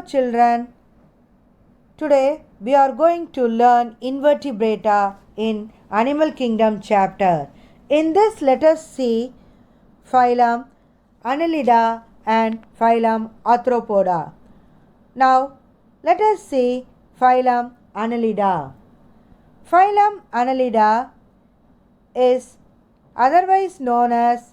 children, today we are going to learn invertebrata in Animal Kingdom chapter. In this, let us see Phylum Annelida and Phylum Arthropoda. Now, let us see Phylum Annelida. Phylum Annelida is otherwise known as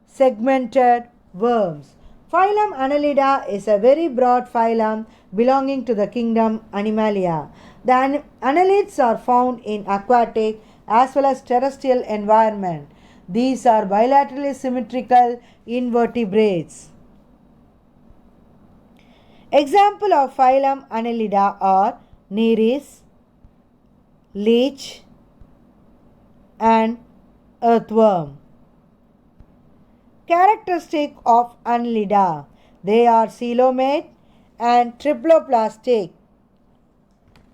segmented worms. Phylum Annelida is a very broad phylum belonging to the kingdom Animalia. The annelids are found in aquatic as well as terrestrial environment. These are bilaterally symmetrical invertebrates. Example of Phylum Annelida are Nereis, leech and earthworm. Characteristic of Annelida: they are coelomate and triploplastic.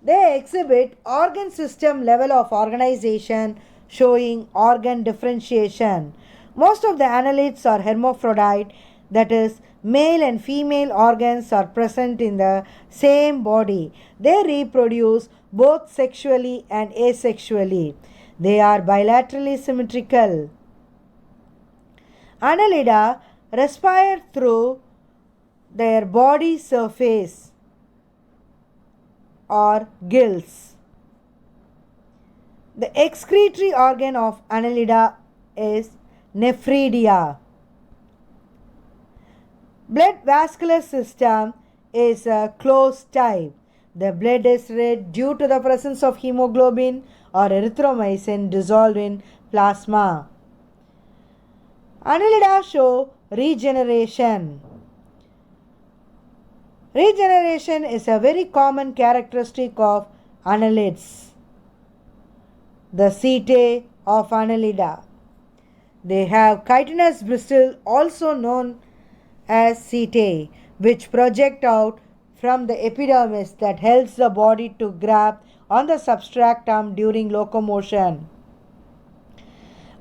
They exhibit organ system level of organization showing organ differentiation. Most of the annelids are hermaphrodite, that is, male and female organs are present in the same body. They reproduce both sexually and asexually. They are bilaterally symmetrical. Annelida respire through their body surface or gills. The excretory organ of Annelida is nephridia. Blood vascular system is a closed type. The blood is red due to the presence of hemoglobin or erythromycin dissolved in plasma. Annelida show regeneration. Regeneration is a very common characteristic of annelids. The setae of Annelida. They have chitinous bristles, also known as setae, which project out from the epidermis that helps the body to grab on the substratum during locomotion.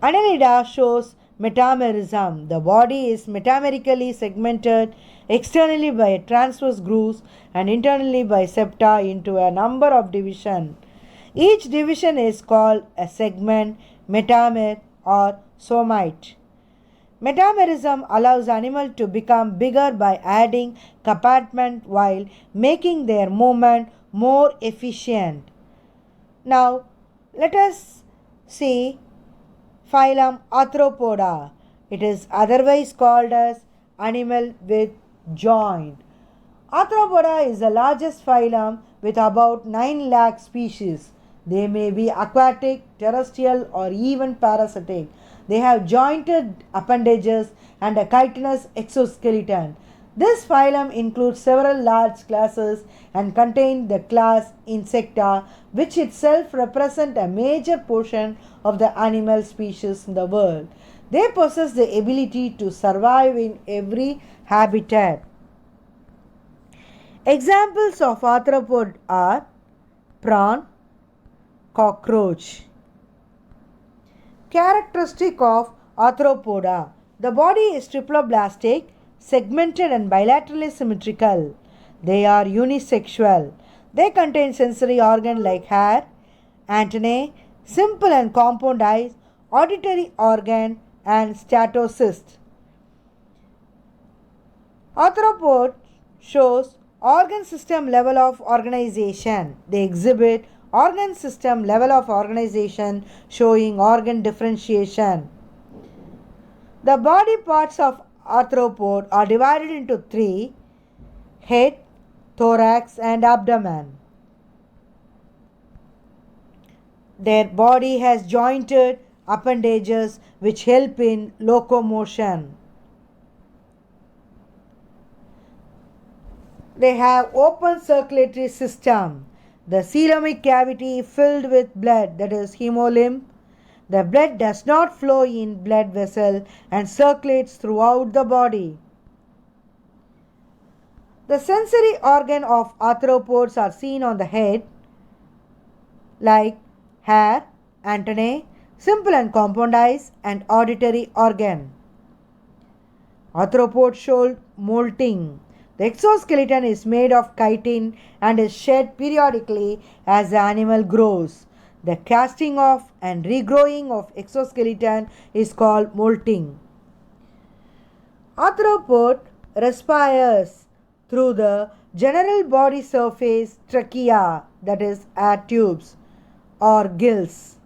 Annelida shows metamerism. The body is metamerically segmented externally by transverse grooves and internally by septa into a number of divisions. Each division is called a segment, metamer, or somite. Metamerism allows animals to become bigger by adding compartment while making their movement more efficient. Now, let us see Phylum Arthropoda. It is otherwise called as animal with joint. Arthropoda is the largest phylum with about 9 lakh species. They may be aquatic, terrestrial, or even parasitic. They have jointed appendages and a chitinous exoskeleton. This phylum includes several large classes and contains the class Insecta, which itself represents a major portion of the animal species in the world. They possess the ability to survive in every habitat. Examples of arthropod are prawn, cockroach. Characteristic of Arthropoda: the body is triploblastic, segmented and bilaterally symmetrical. They are unisexual. They contain sensory organs like hair, antennae, simple and compound eyes, auditory organ, and statocyst. Arthropod shows organ system level of organization. They exhibit organ system level of organization showing organ differentiation. The body parts of arthropod are divided into 3: head, thorax, and abdomen. Their body has jointed appendages which help in locomotion. They have open circulatory system. The coelomic cavity filled with blood, that is hemolymph. The blood does not flow in blood vessel and circulates throughout the body. The sensory organ of arthropods are seen on the head, like hair, antennae, simple and compound eyes, and auditory organ. Arthropods show molting. The exoskeleton is made of chitin and is shed periodically as the animal grows. The casting off and regrowing of exoskeleton is called molting. Arthropod respires through the general body surface trachea, that is air tubes or gills.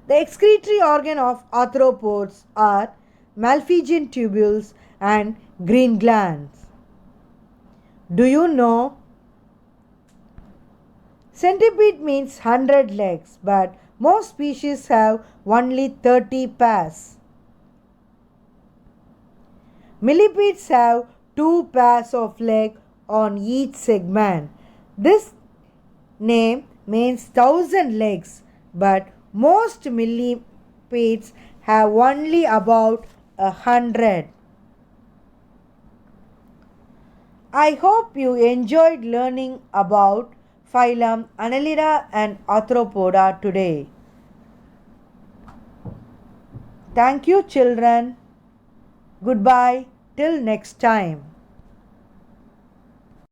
The excretory organ of arthropods are Malpighian tubules and green glands. Do you know? Centipede means 100 legs, but most species have only 30 pairs. Millipedes have 2 pairs of legs on each segment. This name means 1,000 legs, but most millipedes have only about 100. I hope you enjoyed learning about Phylum Annelida and Arthropoda today. Thank you, children. Goodbye till next time.